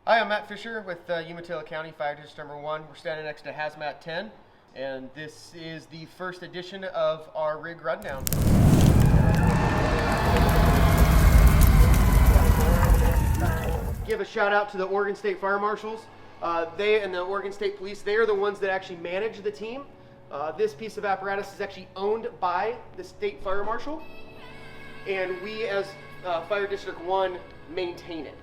Hi, I'm Matt Fisher with Umatilla County Fire District Number 1. We're standing next to Hazmat 10, and this is the first edition of our rig rundown. Give a shout out to the Oregon State Fire Marshals. They and the Oregon State Police, they are the ones that actually manage the team. This piece of apparatus is actually owned by the State Fire Marshal, and we as Fire District 1 maintain it.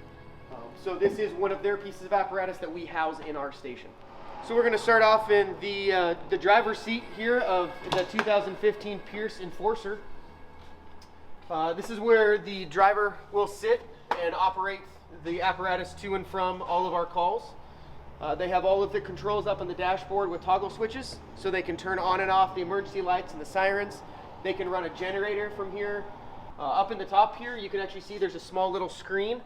So this is one of their pieces of apparatus that we house in our station. So we're going to start off in the driver's seat here of the 2015 Pierce Enforcer. This is where the driver will sit and operate the apparatus to and from all of our calls. They have all of the controls up on the dashboard with toggle switches, so they can turn on and off the emergency lights and the sirens. They can run a generator from here. Up in the top here, you can actually see there's a small little screen,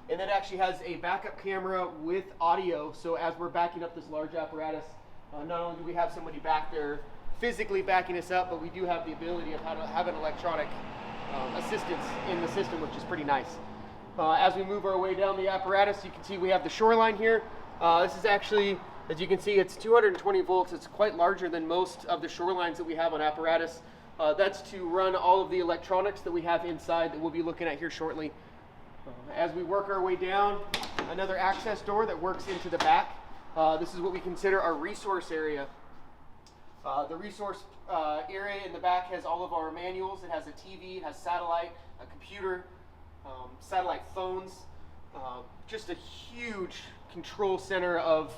and that actually has a backup camera with audio. So as we're backing up this large apparatus, not only do we have somebody back there physically backing us up, but we do have the ability of how to have an electronic assistance in the system, which is pretty nice. As we move our way down the apparatus, you can see we have the shoreline here. This is actually, as you can see, it's 220 volts. It's quite larger than most of the shorelines that we have on apparatus. That's to run all of the electronics that we have inside that we'll be looking at here shortly. As we work our way down, another access door that works into the back. This is what we consider our resource area. The resource area in the back has all of our manuals. It has a TV, it has satellite, a computer, satellite phones, just a huge control center of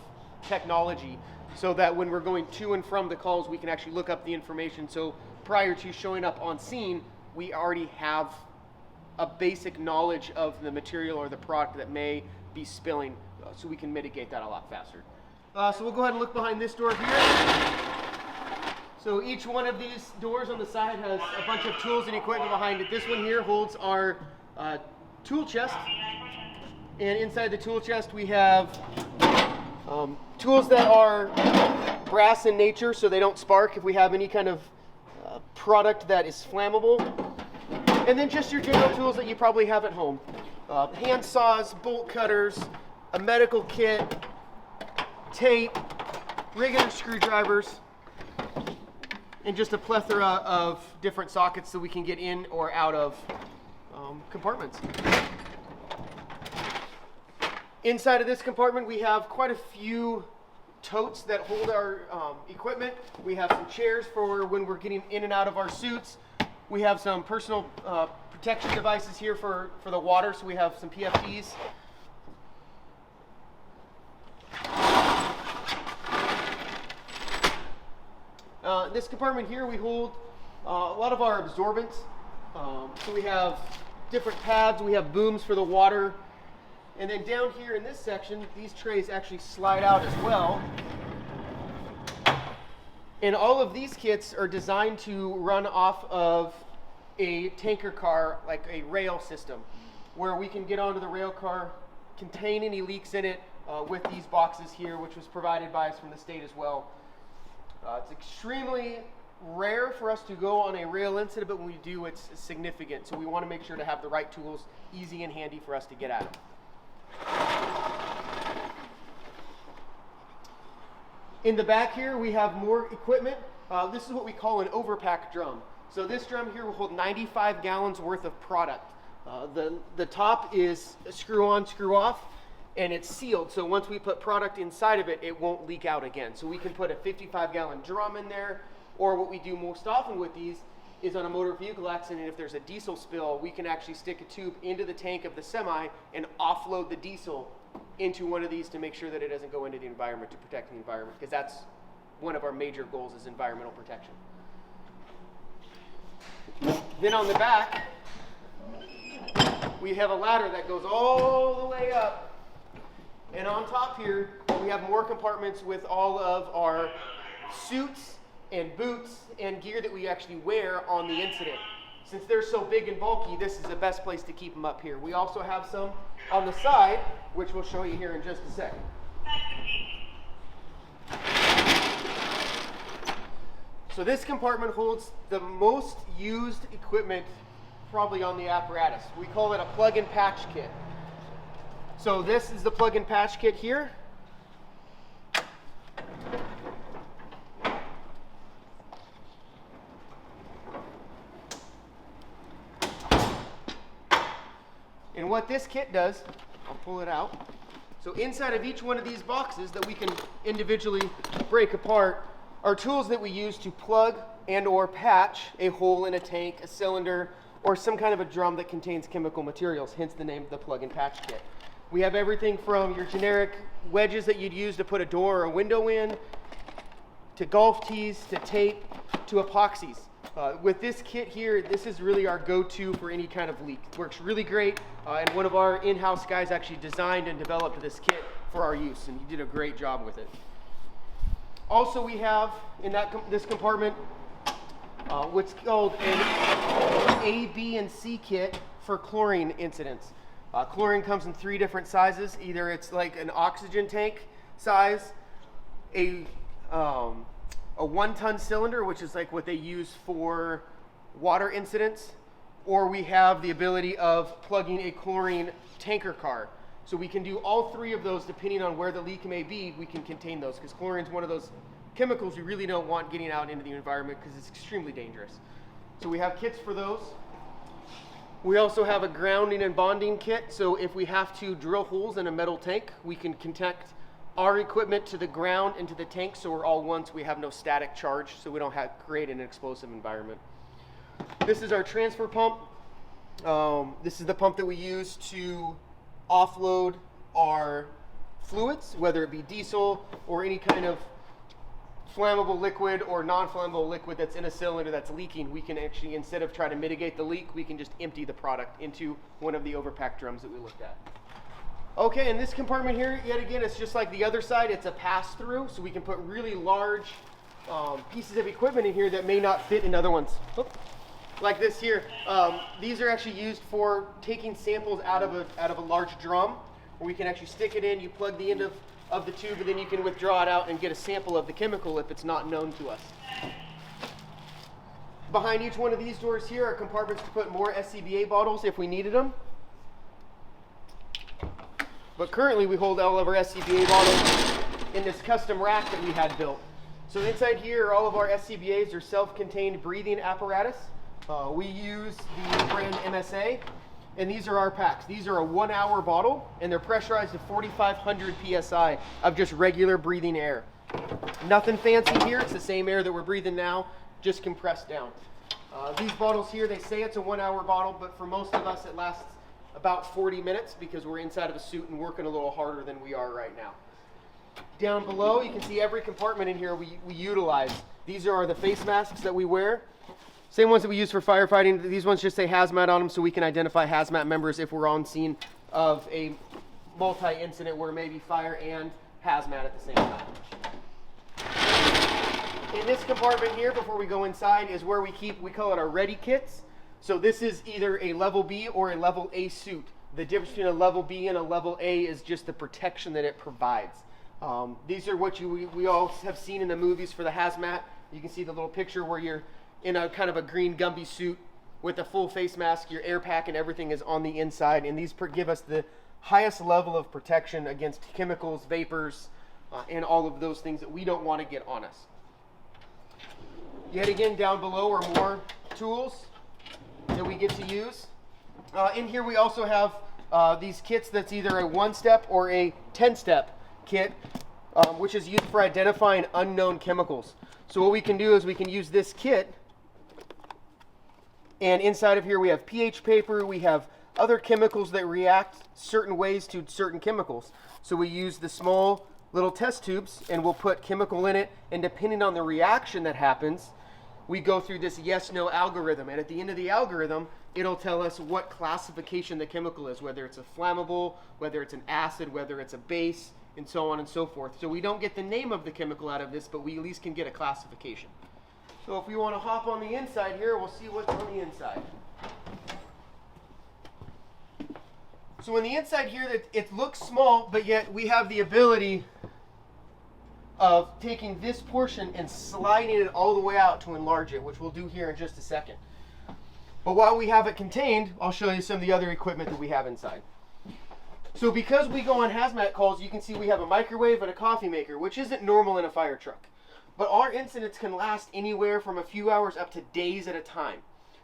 technology, so that when we're going to and from the calls, we can actually look up the information. So prior to showing up on scene, we already have a basic knowledge of the material or the product that may be spilling, so we can mitigate that a lot faster. So we'll go ahead and look behind this door here. So each one of these doors on the side has a bunch of tools and equipment behind it. This one here holds our tool chest, and inside the tool chest we have tools that are brass in nature, so they don't spark if we have any kind of product that is flammable. And then just your general tools that you probably have at home. Hand saws, bolt cutters, a medical kit, tape, regular screwdrivers, and just a plethora of different sockets so we can get in or out of compartments. Inside of this compartment, we have quite a few totes that hold our equipment. We have some chairs for when we're getting in and out of our suits. We have some personal protection devices here for the water, so we have some PFDs. This compartment here, we hold a lot of our absorbents. So we have different pads, we have booms for the water. And then down here in this section, these trays actually slide out as well. And all of these kits are designed to run off of a tanker car, like a rail system, where we can get onto the rail car, contain any leaks in it with these boxes here, which was provided by us from the state as well. It's extremely rare for us to go on a rail incident, but when we do, it's significant. So we want to make sure to have the right tools easy and handy for us to get at them. In the back here, we have more equipment. This is what we call an overpack drum. So this drum here will hold 95 gallons worth of product. The top is screw on, screw off, and it's sealed. So once we put product inside of it, it won't leak out again. So we can put a 55-gallon drum in there, or what we do most often with these is on a motor vehicle accident, if there's a diesel spill, we can actually stick a tube into the tank of the semi and offload the diesel into one of these to make sure that it doesn't go into the environment, to protect the environment, because that's one of our major goals, is environmental protection. Then on the back, we have a ladder that goes all the way up, and on top here we have more compartments with all of our suits and boots and gear that we actually wear on the incident. Since they're so big and bulky, this is the best place to keep them up here. We also have some on the side, which we'll show you here in just a second. So this compartment holds the most used equipment probably on the apparatus. We call it a plug and patch kit. So this is the plug and patch kit here. And what this kit does, I'll pull it out. So inside of each one of these boxes that we can individually break apart are tools that we use to plug and or patch a hole in a tank, a cylinder, or some kind of a drum that contains chemical materials, hence the name of the plug and patch kit. We have everything from your generic wedges that you'd use to put a door or a window in, to golf tees, to tape, to epoxies. With this kit here, this is really our go-to for any kind of leak. It works really great, and one of our in-house guys actually designed and developed this kit for our use, and he did a great job with it. Also, we have in this compartment what's called an A, B, and C kit for chlorine incidents. Chlorine comes in 3 different sizes. Either it's like an oxygen tank size, a 1-ton cylinder, which is like what they use for water incidents, or we have the ability of plugging a chlorine tanker car. So we can do all 3 of those depending on where the leak may be. We can contain those because chlorine is one of those chemicals we really don't want getting out into the environment because it's extremely dangerous. So we have kits for those. We also have a grounding and bonding kit. So if we have to drill holes in a metal tank, we can connect our equipment to the ground and to the tank, so we're all one, so we have no static charge, so we don't create an explosive environment. This is our transfer pump. This is the pump that we use to offload our fluids, whether it be diesel or any kind of flammable liquid or non-flammable liquid that's in a cylinder that's leaking. We can actually, instead of trying to mitigate the leak, we can just empty the product into one of the overpack drums that we looked at. Okay, in this compartment here, yet again, it's just like the other side. It's a pass-through, so we can put really large pieces of equipment in here that may not fit in other ones. Like this here. These are actually used for taking samples out of a large drum, where we can actually stick it in. You plug the end of the tube, and then you can withdraw it out and get a sample of the chemical if it's not known to us. Behind each one of these doors here are compartments to put more SCBA bottles if we needed them. But currently we hold all of our SCBA bottles in this custom rack that we had built. So inside here, all of our SCBAs are self-contained breathing apparatus. We use the brand MSA, and these are our packs. These are a 1-hour bottle, and they're pressurized to 4,500 PSI of just regular breathing air. Nothing fancy here. It's the same air that we're breathing now, just compressed down. These bottles here, they say it's a 1-hour bottle, but for most of us it lasts about 40 minutes because we're inside of a suit and working a little harder than we are right now. Down below, you can see every compartment in here we utilize. These are the face masks that we wear. Same ones that we use for firefighting. These ones just say Hazmat on them so we can identify Hazmat members if we're on scene of a multi-incident where maybe fire and Hazmat at the same time. In this compartment here, before we go inside, is where we call it our ready kits. So this is either a level B or a level A suit. The difference between a level B and a level A is just the protection that it provides. These are what we all have seen in the movies for the Hazmat. You can see the little picture where you're in a kind of a green Gumby suit with a full face mask. Your air pack and everything is on the inside, and these give us the highest level of protection against chemicals, vapors, and all of those things that we don't want to get on us. Yet again, down below are more tools that we get to use. In here we also have these kits that's either a 1-step or a 10-step kit, which is used for identifying unknown chemicals. So what we can do is we can use this kit, and inside of here we have pH paper, we have other chemicals that react certain ways to certain chemicals. So we use the small little test tubes and we'll put chemical in it, and depending on the reaction that happens, we go through this yes-no algorithm, and at the end of the algorithm, it'll tell us what classification the chemical is, whether it's a flammable, whether it's an acid, whether it's a base, and so on and so forth. So we don't get the name of the chemical out of this, but we at least can get a classification. So if we want to hop on the inside here, we'll see what's on the inside. So on the inside here, it looks small, but yet we have the ability of taking this portion and sliding it all the way out to enlarge it, which we'll do here in just a second. But while we have it contained, I'll show you some of the other equipment that we have inside. So because we go on hazmat calls, you can see we have a microwave and a coffee maker, which isn't normal in a fire truck. But our incidents can last anywhere from a few hours up to days at a time.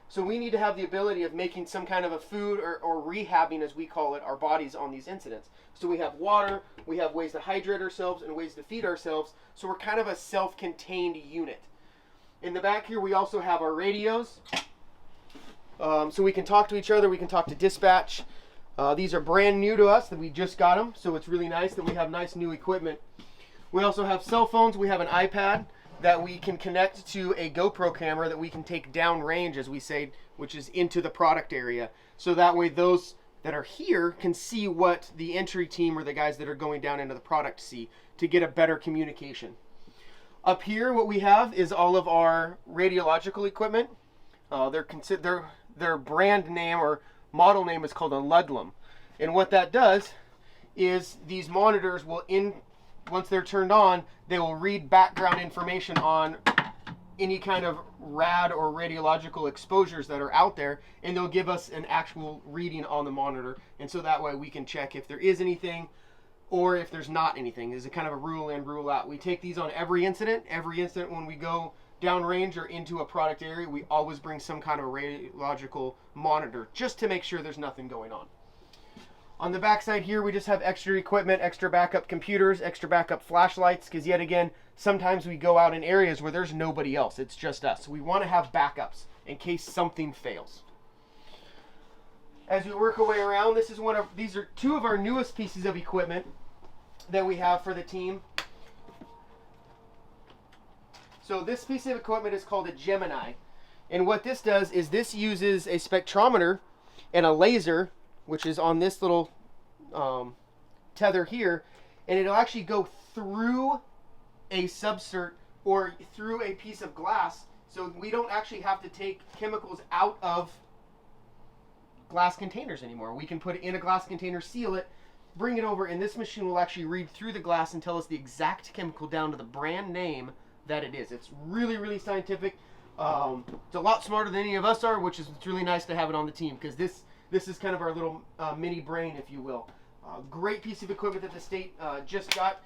So we need to have the ability of making some kind of a food or rehabbing, as we call it, our bodies on these incidents. So we have water, we have ways to hydrate ourselves and ways to feed ourselves. So we're kind of a self-contained unit. In the back here, we also have our radios. So we can talk to each other, we can talk to dispatch. These are brand new to us, that we just got them. So it's really nice that we have nice new equipment. We also have cell phones. We have an iPad that we can connect to a GoPro camera that we can take down range, as we say, which is into the product area. So that way those that are here can see what the entry team or the guys that are going down into the product see, to get a better communication. Up here, what we have is all of our radiological equipment. Their brand name or model name is called a Ludlam. And what that does is these monitors will, once they're turned on, they will read background information on any kind of rad or radiological exposures that are out there, and they'll give us an actual reading on the monitor. And so that way we can check if there is anything or if there's not anything. There's a kind of a rule in, rule out. We take these on every incident. Every incident when we go downrange or into a product area, we always bring some kind of a radiological monitor just to make sure there's nothing going on. On the back side here, we just have extra equipment, extra backup computers, extra backup flashlights, because yet again, sometimes we go out in areas where there's nobody else. It's just us. So we want to have backups in case something fails. As we work our way around, these are two of our newest pieces of equipment that we have for the team. So this piece of equipment is called a Gemini. And what this does is this uses a spectrometer and a laser, which is on this little tether here, and it'll actually go through a substrate or through a piece of glass, so we don't actually have to take chemicals out of glass containers anymore. We can put it in a glass container, seal it, bring it over, and this machine will actually read through the glass and tell us the exact chemical down to the brand name that it is. It's really, really scientific. It's a lot smarter than any of us are, which is really nice to have it on the team, because this is kind of our little mini brain, if you will. Great piece of equipment that the state just got.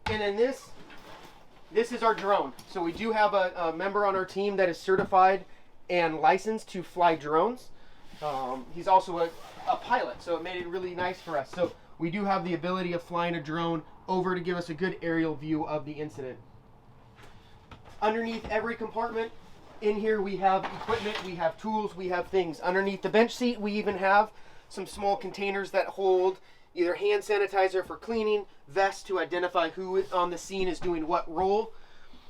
And then this is our drone. So we do have a member on our team that is certified and licensed to fly drones. He's also a pilot, so it made it really nice for us. So we do have the ability of flying a drone over to give us a good aerial view of the incident. Underneath every compartment in here, we have equipment, we have tools, we have things. Underneath the bench seat, we even have some small containers that hold either hand sanitizer for cleaning, vests to identify who on the scene is doing what role,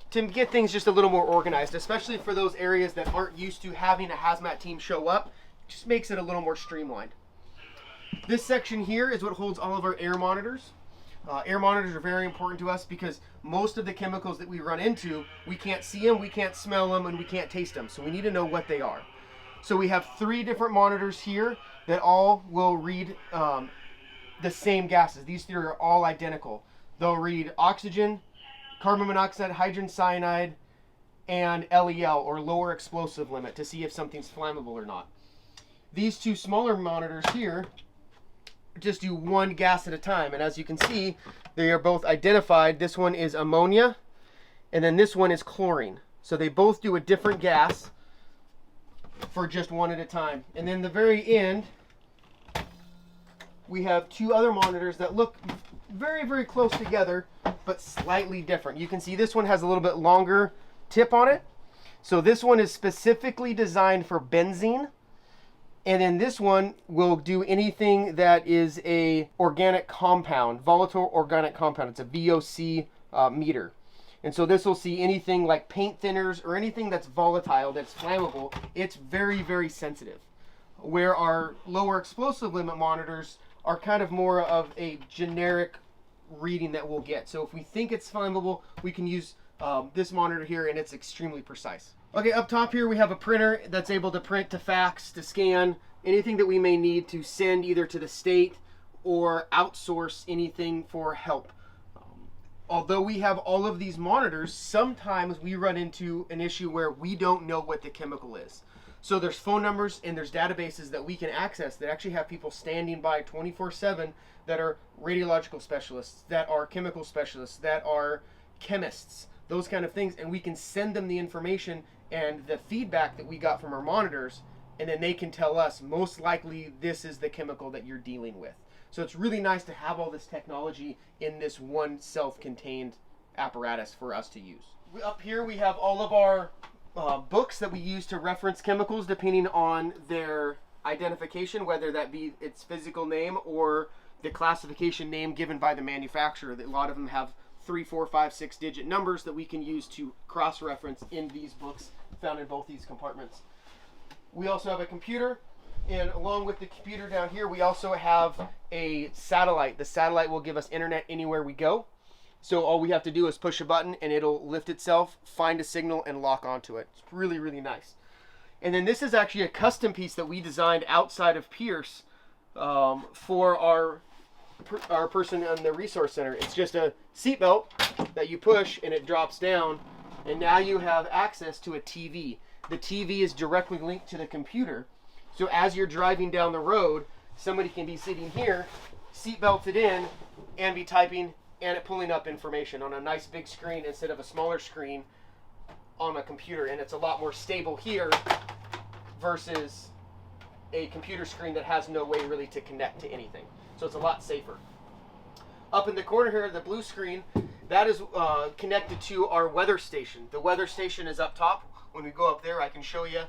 to get things just a little more organized, especially for those areas that aren't used to having a hazmat team show up. Just makes it a little more streamlined. This section here is what holds all of our air monitors. Air monitors are very important to us because most of the chemicals that we run into, we can't see them, we can't smell them, and we can't taste them. So we need to know what they are. So we have 3 different monitors here that all will read the same gases. These 3 are all identical. They'll read oxygen, carbon monoxide, hydrogen cyanide, and LEL, or lower explosive limit, to see if something's flammable or not. These 2 smaller monitors here just do 1 gas at a time, and as you can see, they are both identified. This one is ammonia, and then this one is chlorine. So they both do a different gas for just 1 at a time. And then the very end, we have 2 other monitors that look very, very close together, but slightly different. You can see this one has a little bit longer tip on it. So this one is specifically designed for benzene. And then this one will do anything that is a organic compound, volatile organic compound. It's a VOC meter. And so this will see anything like paint thinners or anything that's volatile, that's flammable. It's very, very sensitive. Where our lower explosive limit monitors are kind of more of a generic reading that we'll get. So if we think it's flammable, we can use this monitor here, and it's extremely precise. Okay, up top here we have a printer that's able to print, to fax, to scan, anything that we may need to send either to the state or outsource anything for help. Although we have all of these monitors, sometimes we run into an issue where we don't know what the chemical is. So there's phone numbers and there's databases that we can access that actually have people standing by 24/7 that are radiological specialists, that are chemical specialists, that are chemists, those kind of things, and we can send them the information and the feedback that we got from our monitors, and then they can tell us most likely this is the chemical that you're dealing with. So it's really nice to have all this technology in this one self-contained apparatus for us to use. Up here we have all of our books that we use to reference chemicals depending on their identification, whether that be its physical name or the classification name given by the manufacturer. A lot of them have 3, 4, 5, 6-digit numbers that we can use to cross-reference in these books found in both these compartments. We also have a computer, and along with the computer down here, we also have a satellite. The satellite will give us internet anywhere we go. So all we have to do is push a button and it'll lift itself, find a signal, and lock onto it. It's really, really nice. And then this is actually a custom piece that we designed outside of Pierce for our person in the resource center. It's just a seatbelt that you push and it drops down, and now you have access to a TV. The TV is directly linked to the computer. So as you're driving down the road, somebody can be sitting here, seatbelted in, and be typing and it pulling up information on a nice big screen instead of a smaller screen on a computer. And it's a lot more stable here versus a computer screen that has no way really to connect to anything. So it's a lot safer. Up in the corner here, the blue screen, that is connected to our weather station. The weather station is up top. When we go up there, I can show you.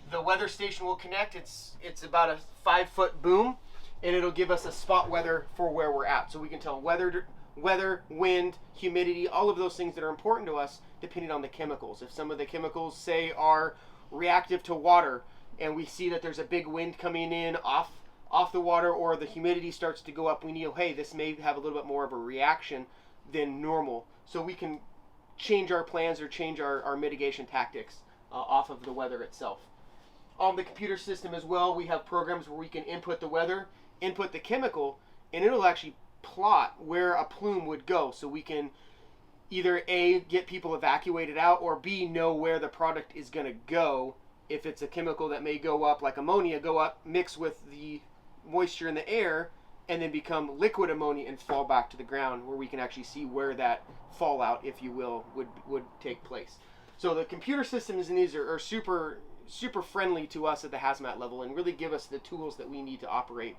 The weather station will connect. It's about a 5-foot boom, and it'll give us a spot weather for where we're at. So we can tell weather, wind, humidity, all of those things that are important to us depending on the chemicals. If some of the chemicals, say, are reactive to water, and we see that there's a big wind coming in off the water, or the humidity starts to go up, we know, hey, this may have a little bit more of a reaction than normal. So we can change our plans or change our mitigation tactics off of the weather itself. On the computer system as well, we have programs where we can input the weather, input the chemical, and it'll actually plot where a plume would go. So we can either A, get people evacuated out, or B, know where the product is going to go. If it's a chemical that may go up, like ammonia, go up, mix with the moisture in the air, and then become liquid ammonia and fall back to the ground, where we can actually see where that fallout, if you will, would take place. So the computer systems in these are super friendly to us at the hazmat level and really give us the tools that we need to operate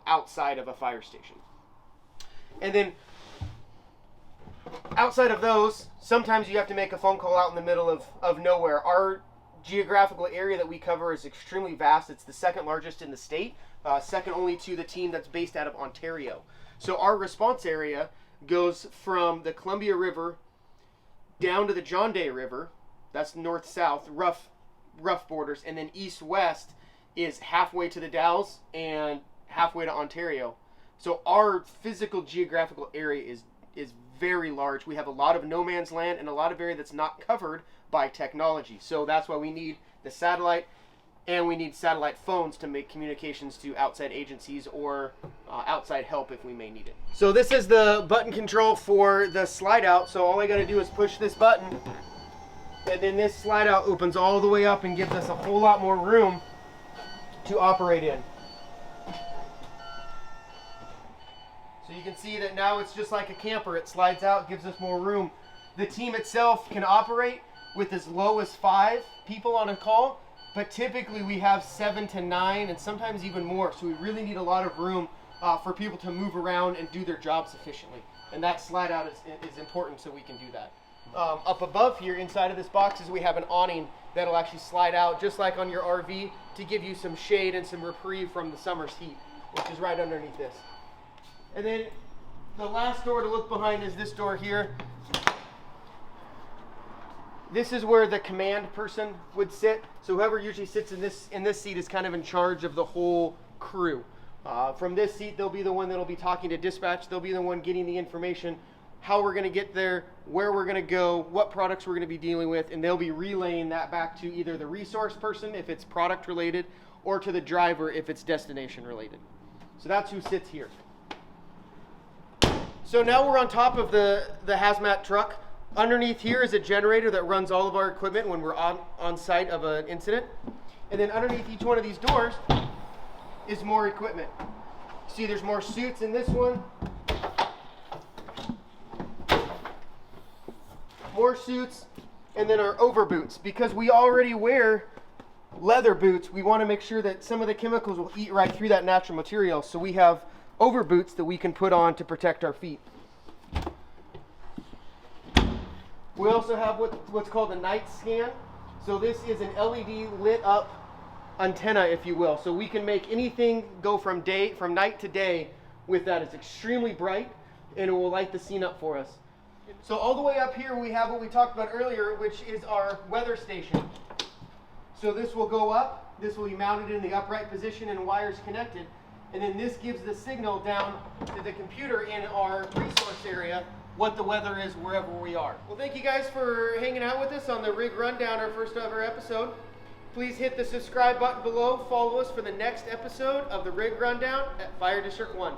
outside of a fire station. And then outside of those, sometimes you have to make a phone call out in the middle of nowhere. Our geographical area that we cover is extremely vast. It's the second largest in the state, second only to the team that's based out of Ontario. So our response area goes from the Columbia River down to the John Day River. That's north-south, rough borders, and then east-west is halfway to the Dalles and halfway to Ontario. So our physical geographical area is very large. We have a lot of no man's land and a lot of area that's not covered by technology. So that's why we need the satellite, and we need satellite phones to make communications to outside agencies or outside help if we may need it. So this is the button control for the slide out. So all I got to do is push this button, and then this slide out opens all the way up and gives us a whole lot more room to operate in. So you can see that now it's just like a camper. It slides out, gives us more room. The team itself can operate with as low as 5 people on a call, but typically we have 7 to 9 and sometimes even more. So we really need a lot of room for people to move around and do their jobs efficiently. And that slide out is important so we can do that. Up above here, inside of this box, is we have an awning that'll actually slide out just like on your RV to give you some shade and some reprieve from the summer's heat, which is right underneath this. And then the last door to look behind is this door here. This is where the command person would sit. So whoever usually sits in this seat is kind of in charge of the whole crew. From this seat, they'll be the one that'll be talking to dispatch. They'll be the one getting the information, how we're going to get there, where we're going to go, what products we're going to be dealing with, and they'll be relaying that back to either the resource person if it's product related, or to the driver if it's destination related. So that's who sits here. So now we're on top of the hazmat truck. Underneath here is a generator that runs all of our equipment when we're on site of an incident. And then underneath each one of these doors is more equipment. See, there's more suits in this one. More suits, and then our over boots. Because we already wear leather boots, we want to make sure that some of the chemicals will eat right through that natural material. So we have over boots that we can put on to protect our feet. We also have what's called a night scan. So this is an LED lit up antenna, if you will. So we can make anything go from night to day with that. It's extremely bright and it will light the scene up for us. So all the way up here we have what we talked about earlier, which is our weather station. So this will go up, this will be mounted in the upright position and wires connected, and then this gives the signal down to the computer in our resource area what the weather is wherever we are. Well, thank you guys for hanging out with us on the Rig Rundown, our first ever episode. Please hit the subscribe button below, follow us for the next episode of the Rig Rundown at Fire District 1.